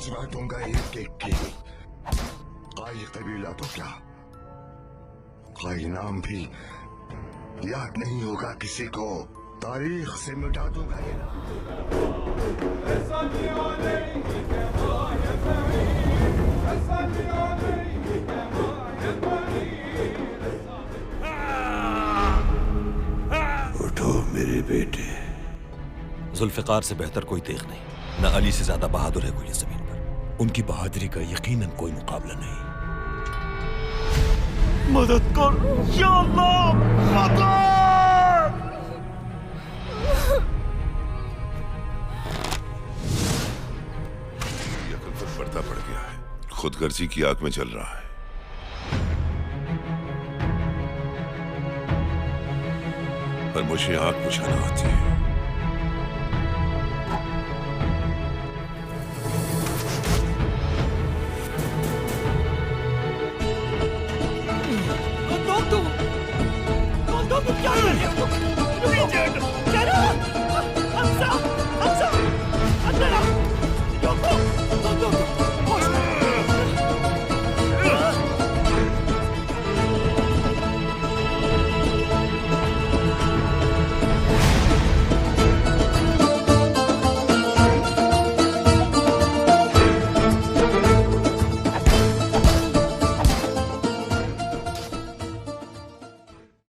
भिजवा दूंगा एक एक की। काई कबीला तो क्या, काई नाम भी याद नहीं होगा किसी को, तारीख से मिटा दूंगा ये नाम। उठो मेरे बेटे। जुल्फिकार से बेहतर कोई तेग नहीं, न अली से ज्यादा बहादुर है कोई इस जमीन पर। उनकी बहादुरी का यकीनन कोई मुकाबला नहीं। मदद कर या अल्लाह, मदद! यकीन पर पर्दा पड़ गया है, खुदगर्जी की आग में जल रहा है। पर मुझे आग बुझाना आती है।